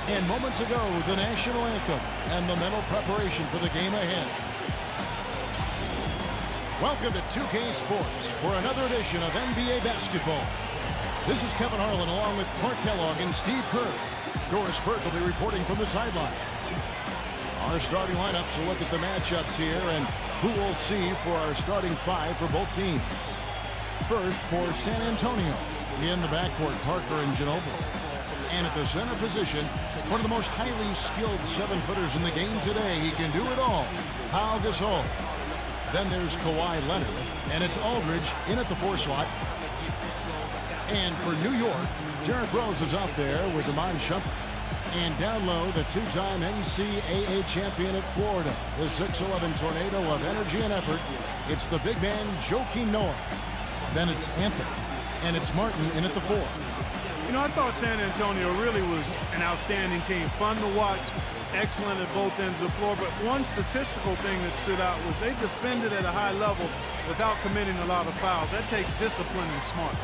And moments ago, the national anthem and the mental preparation for the game ahead. Welcome to 2K Sports for another edition of NBA basketball. This is Kevin Harlan along with Clark Kellogg and Steve Kerr. Doris Burke will be reporting from the sidelines. Our starting lineups will look at the matchups here and who we'll see for our starting five for both teams. First, for San Antonio, in the backcourt, Parker and Ginobili. And at the center position, one of the most highly skilled seven-footers in the game today. He can do it all, Pau Gasol. Then there's Kawhi Leonard, and it's Aldridge in at the 4 slot. And for New York, Derrick Rose is out there with Iman Shumpert. And down low, the two-time NCAA champion at Florida, the 6'11 tornado of energy and effort. It's the big man, Joakim Noah. Then it's Anthony, and it's Martin in at the 4. You know, I thought San Antonio really was an outstanding team. Fun to watch, excellent at both ends of the floor. But one statistical thing that stood out was they defended at a high level without committing a lot of fouls. That takes discipline and smarts.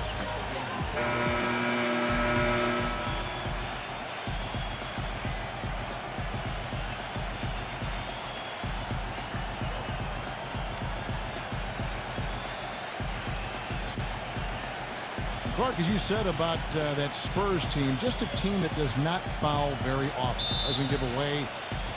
Clark, as you said about that Spurs team, just a team that does not foul very often, doesn't give away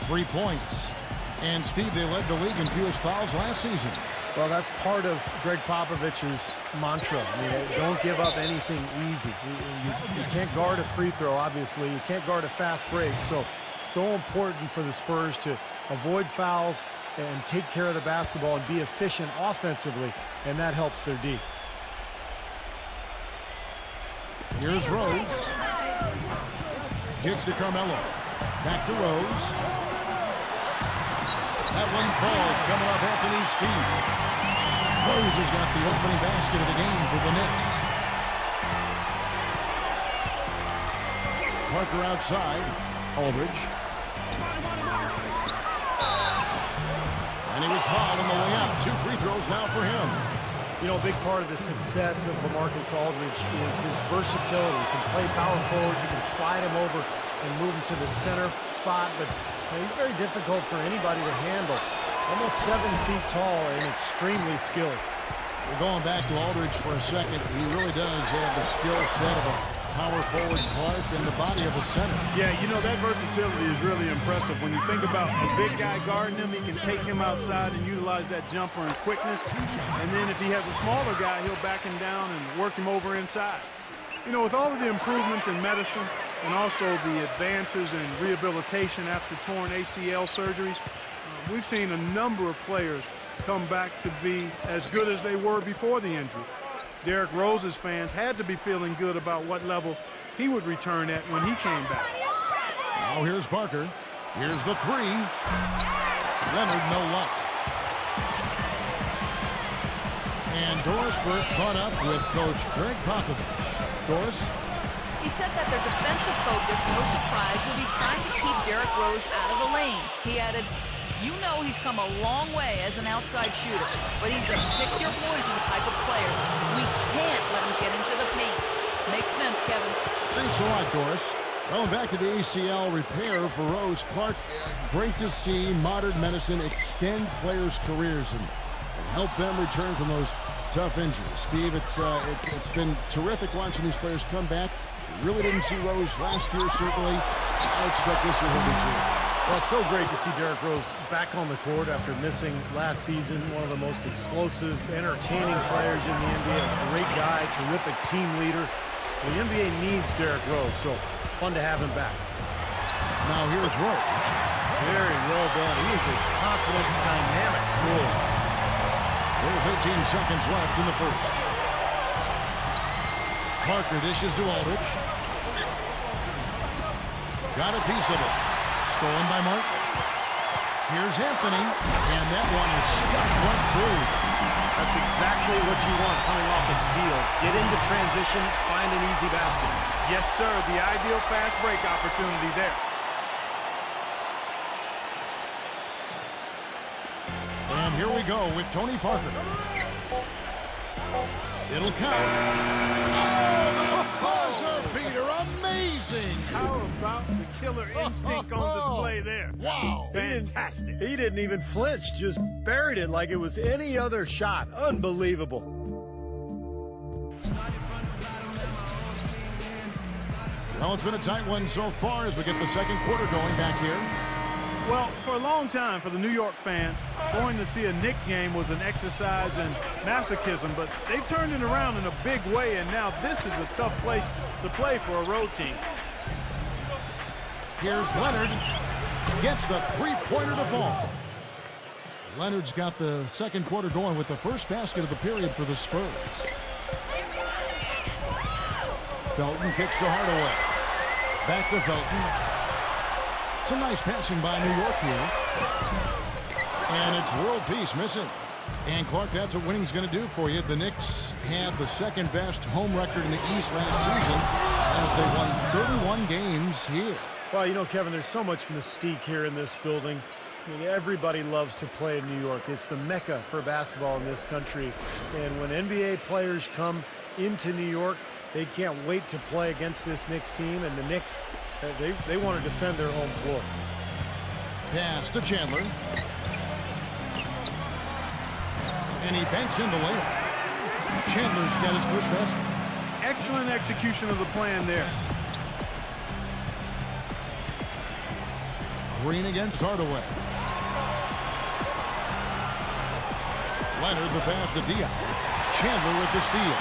free points. And, Steve, they led the league in fewest fouls last season. Well, that's part of Greg Popovich's mantra. I mean, don't give up anything easy. You can't guard a free throw, obviously. You can't guard a fast break. So important for the Spurs to avoid fouls and take care of the basketball and be efficient offensively, and that helps their D. Here's Rose. Kicks to Carmelo. Back to Rose. That one falls coming off Anthony's feet. Rose has got the opening basket of the game for the Knicks. Parker outside. Aldridge. And he was fouled on the way up. 2 free throws now for him. You know, a big part of the success of LaMarcus Aldridge is his versatility. He can play power forward, you can slide him over and move him to the center spot, but he's very difficult for anybody to handle. Almost 7 feet tall and extremely skilled. We're going back to Aldridge for a second. He really does have the skill set of a power forward Clark and the body of a center. Yeah, you know, that versatility is really impressive. When you think about a big guy guarding him, he can take him outside and utilize that jumper and quickness. And then if he has a smaller guy, he'll back him down and work him over inside. You know, with all of the improvements in medicine and also the advances in rehabilitation after torn ACL surgeries, we've seen a number of players come back to be as good as they were before the injury. Derrick Rose's fans had to be feeling good about what level he would return at when he came back. Now here's Parker. Here's the 3. Leonard, no luck. And Doris Burke caught up with Coach Greg Popovich. Doris? He said that their defensive focus, no surprise, will be trying to keep Derrick Rose out of the lane. He added, you know he's come a long way as an outside shooter, but he's a pick-your-poison type of player. We can't let him get into the paint. Makes sense, Kevin. Thanks a lot, Doris. Going back to the ACL repair for Rose. Clark, great to see modern medicine extend players' careers and help them return from those tough injuries. Steve, it's been terrific watching these players come back. We really didn't see Rose last year, certainly. I expect this year he'll be too. Well, it's so great to see Derrick Rose back on the court after missing last season. One of the most explosive, entertaining players in the NBA. A great guy, terrific team leader. The NBA needs Derrick Rose, so fun to have him back. Now here's Rose. Very well done. He is a confident, dynamic scorer. There's 18 seconds left in the first. Parker dishes to Aldridge. Got a piece of it. Stolen by Martin. Here's Anthony, and that one is stuck right through. That's exactly what you want coming off a steal. Get into transition, find an easy basket. Yes, sir. The ideal fast break opportunity there. And here we go with Tony Parker. It'll count. Oh, the buzzer beater. Amazing. How about the killer instinct on display there. Wow. Fantastic. He didn't even flinch, just buried it like it was any other shot. Unbelievable. Well, it's been a tight one so far as we get the second quarter going back here. Well, for a long time for the New York fans, going to see a Knicks game was an exercise in masochism, but they've turned it around in a big way, and now this is a tough place to play for a road team. Here's Leonard. Gets the three-pointer to fall. Leonard's got the second quarter going with the first basket of the period for the Spurs. Felton kicks to Hardaway. Back to Felton. Some nice passing by New York here. And it's world peace missing. And Clark, that's what winning's going to do for you. The Knicks had the second best home record in the East last season as they won 31 games here. Well, you know, Kevin, there's so much mystique here in this building. I mean, everybody loves to play in New York. It's the mecca for basketball in this country. And when NBA players come into New York, they can't wait to play against this Knicks team. And the Knicks, they want to defend their home floor. Pass to Chandler. And he banks in the layup. Chandler's got his first basket. Excellent execution of the plan there. Green against Hardaway. Leonard the pass to Diop. Chandler with the steal.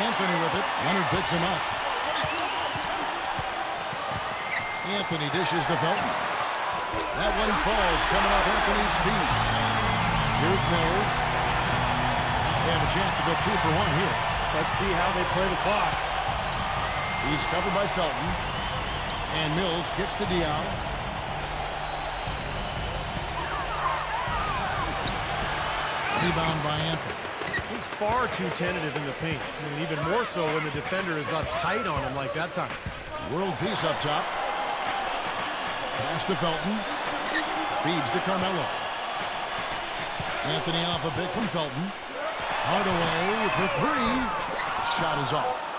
Anthony with it. Leonard picks him up. Anthony dishes to Felton. That one falls coming off Anthony's feet. Here's Mills. They have a chance to go 2 for 1 here. Let's see how they play the clock. He's covered by Felton. And Mills kicks to Diop. Rebound by Anthony. He's far too tentative in the paint. I mean, even more so when the defender is up tight on him like that time. World peace up top. Pass to Felton. Feeds to Carmelo. Anthony off a pick from Felton. Hardaway for three. Shot is off.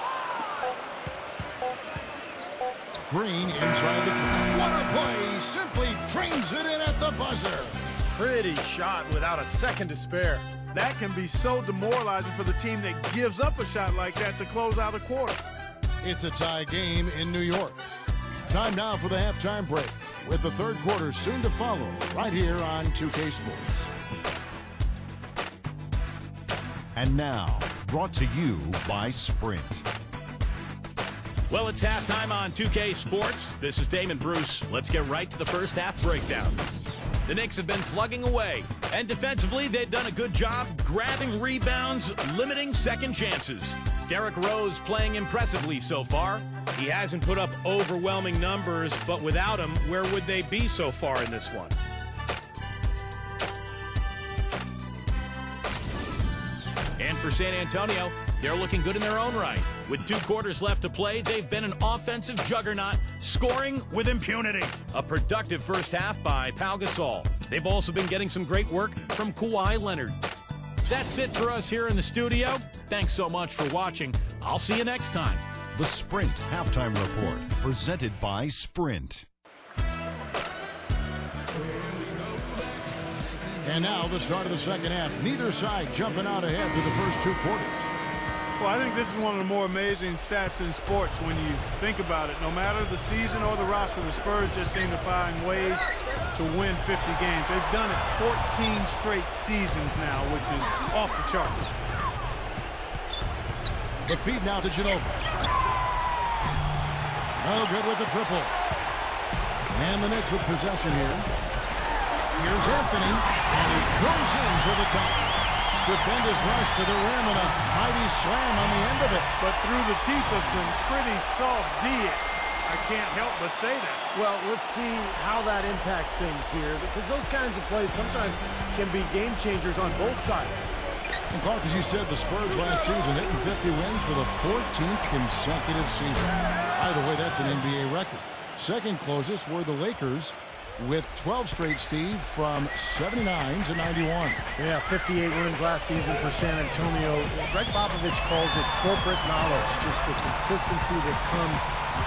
Green inside the three. What a play. Simply trains it in at the buzzer. Pretty shot without a second to spare. That can be so demoralizing for the team that gives up a shot like that to close out a quarter. It's a tie game in New York. Time now for the halftime break, with the third quarter soon to follow right here on 2K Sports. And now, brought to you by Sprint. Well, it's halftime on 2K Sports. This is Damon Bruce. Let's get right to the first half breakdown. The Knicks have been plugging away, and defensively, they've done a good job grabbing rebounds, limiting second chances. Derrick Rose playing impressively so far. He hasn't put up overwhelming numbers, but without him, where would they be so far in this one? And for San Antonio, they're looking good in their own right. With 2 quarters left to play, they've been an offensive juggernaut, scoring with impunity. A productive first half by Pau Gasol. They've also been getting some great work from Kawhi Leonard. That's it for us here in the studio. Thanks so much for watching. I'll see you next time. The Sprint Halftime Report, presented by Sprint. And now the start of the second half. Neither side jumping out ahead through the first 2 quarters. Well, I think this is one of the more amazing stats in sports when you think about it. No matter the season or the roster, the Spurs just seem to find ways to win 50 games. They've done it 14 straight seasons now, which is off the charts. The feed now to Ginobili. No good with the triple. And the Knicks with possession here. Here's Anthony, and he goes in for the top. Stupendous rush to the rim and a mighty slam on the end of it. But through the teeth of some pretty soft D, I can't help but say that. Well, let's see how that impacts things here, because those kinds of plays sometimes can be game changers on both sides. And Clark, as you said, the Spurs last season hitting 50 wins for the 14th consecutive season. By the way, that's an NBA record. Second closest were the Lakers with 12 straight, Steve, from 79 to 91. Yeah, 58 wins last season for San Antonio. Greg Popovich calls it corporate knowledge, just the consistency that comes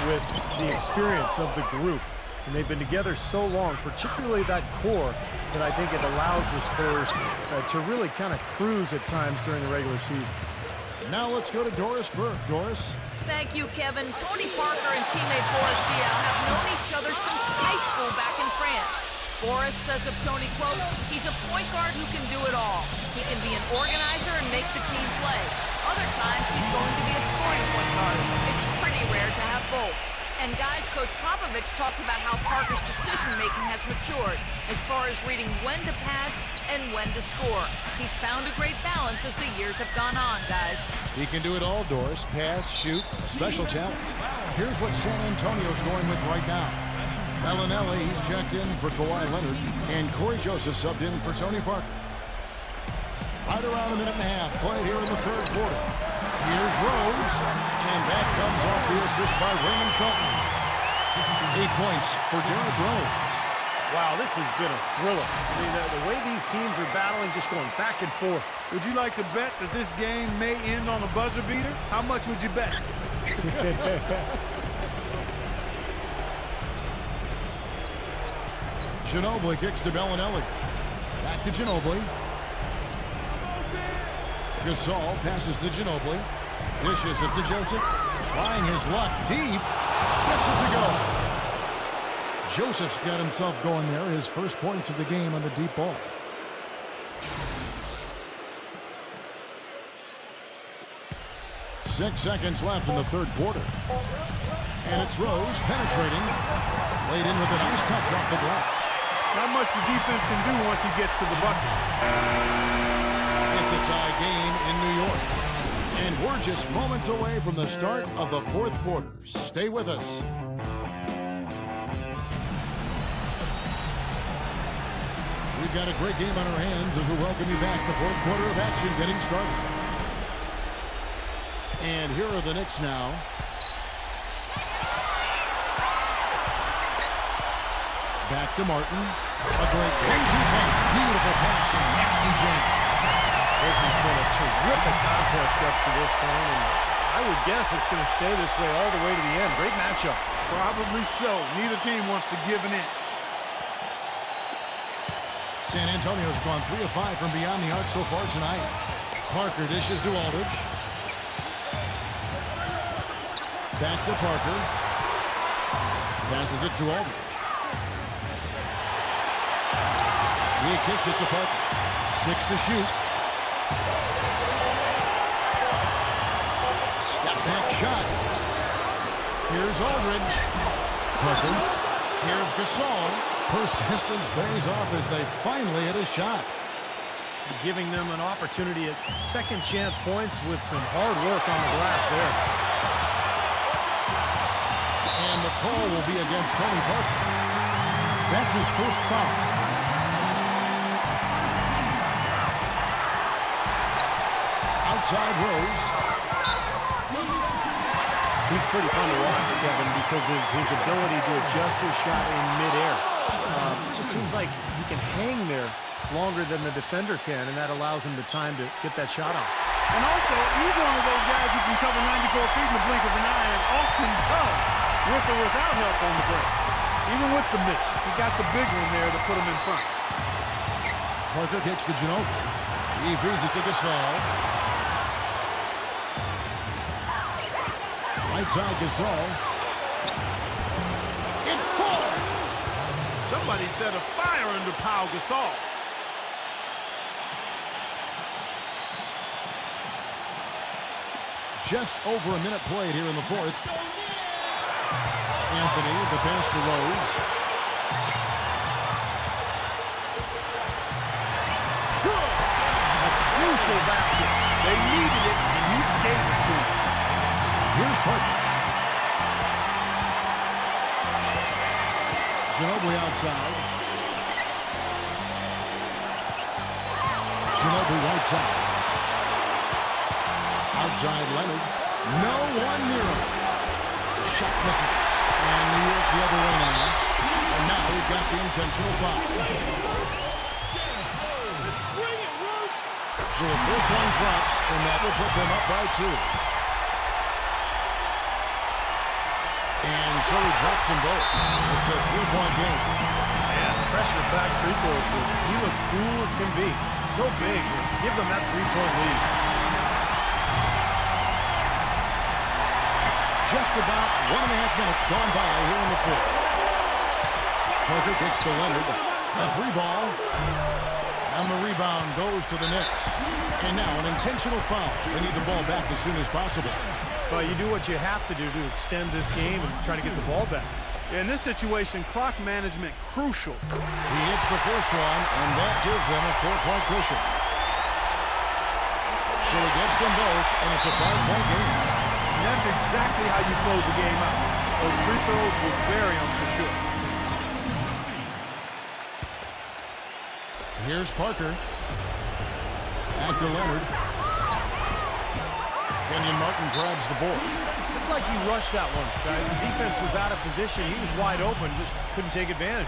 with the experience of the group. And they've been together so long, particularly that core, that I think it allows the Spurs to really kind of cruise at times during the regular season. Now let's go to Doris Burke. Doris? Thank you, Kevin. Tony Parker and teammate Boris Diaw have known each other since high school back in France. Boris says of Tony, quote, he's a point guard who can do it all. He can be an organizer and make the team play. Other times he's going to be a scoring point guard. It's pretty rare to have both. And guys, Coach Popovich talked about how Parker's decision-making has matured as far as reading when to pass and when to score. He's found a great balance as the years have gone on, guys. He can do it all, Doris. Pass, shoot, special talent. Here's what San Antonio's going with right now. Bellinelli, he's checked in for Kawhi Leonard, and Corey Joseph subbed in for Tony Parker. Right around a minute and a half played here in the third quarter. Here's Rose, and that comes off the assist by Raymond Felton. 8 points for Derrick Rose. Wow, this has been a thriller. I mean, the way these teams are battling, just going back and forth. Would you like to bet that this game may end on a buzzer beater? How much would you bet? Ginobili kicks to Bellinelli. Back to Ginobili. Gasol passes to Ginobili. Dishes it to Joseph. Trying his luck deep. Gets it to go. Joseph's got himself going there. His first points of the game on the deep ball. Six seconds left in the third quarter. And it's Rose penetrating. Laid in with a nice touch off the glass. Not much the defense can do once he gets to the bucket. It's a tie game in New York. And we're just moments away from the start of the fourth quarter. Stay with us. We've got a great game on our hands as we welcome you back. The fourth quarter of action getting started. And here are the Knicks now. Back to Martin. A great crazy punt. Beautiful pass and nasty jam. This has been a terrific contest up to this point, and I would guess it's going to stay this way all the way to the end. Great matchup. Probably so. Neither team wants to give an inch. San Antonio's gone 3 of 5 from beyond the arc so far tonight. Parker dishes to Aldridge. Back to Parker. Passes it to Aldridge. He kicks it to Parker. 6 to shoot. Step back shot. Here's Aldridge. Parker. Here's Gasol. Persistence pays off as they finally hit a shot. Giving them an opportunity at second chance points with some hard work on the glass there. And the call will be against Tony Parker. That's his first foul. Outside Rose. He's pretty fun to watch, Kevin, because of his ability to adjust his shot in midair. It just seems like he can hang there longer than the defender can, and that allows him the time to get that shot off. And also, he's one of those guys who can cover 94 feet in the blink of an eye and often tough with or without help on the break. Even with the miss, he got the big one there to put him in front. Parker kicks to Ginobili. He feeds it to Gasol. Right side Gasol. It falls! Somebody set a fire under Pau Gasol. Just over a minute played here in the fourth. Anthony, the pass to Rose. Good! A crucial basket. They needed it, and he gave it to them. Here's Parker. Ginobili outside. Ginobili right side. Outside Leonard. No one near him. Shot misses. And New York the other way now. And now we've got the intentional foul. So the first one drops, and that will put them up by 2. And so he drops them both. It's a 3-point game. Man, pressure back free throws, but he looks cool as can be. So big. Give them that 3-point lead. Just about 1.5 minutes gone by here in the fourth. Parker kicks to Leonard. A 3-ball. And the rebound goes to the Knicks. And now an intentional foul. They need the ball back as soon as possible. But you do what you have to do to extend this game and try to get the ball back. In this situation, clock management crucial. He hits the first one, and that gives them a 4-point cushion. So he gets them both, and it's a 5-point game. And that's exactly how you close the game out. Those free throws will bury them for sure. Here's Parker. Back to Leonard. Kenyon Martin grabs the board. Looked like he rushed that one, guys. The defense was out of position. He was wide open, just couldn't take advantage.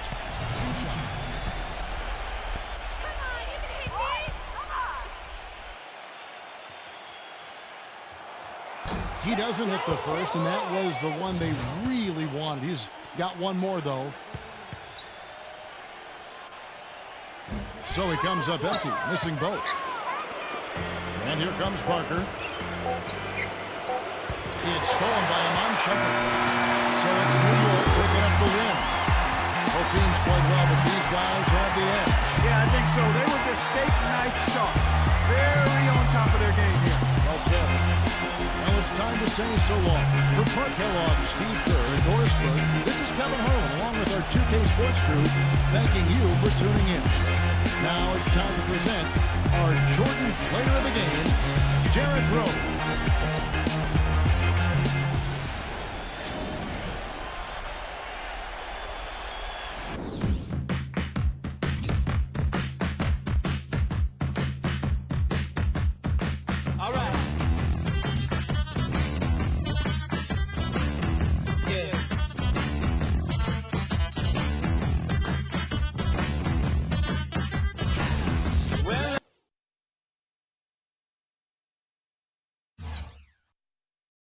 He doesn't hit the first, and that was the one they really wanted. He's got one more, though. So he comes up empty, missing both. And here comes Parker. It's stolen by Iman Shumpert. So it's New York picking up the win. Both teams played well, but these guys had the edge. Yeah, I think so. They were just steak knife sharp. Very on top of their game here. Well said. Now it's time to say so long. For Park Kellogg, Steve Kerr, and Doris Burke, this is Kevin Harlan, along with our 2K Sports crew, thanking you for tuning in. Now it's time to present our Jordan Player of the Game, Derrick Rose.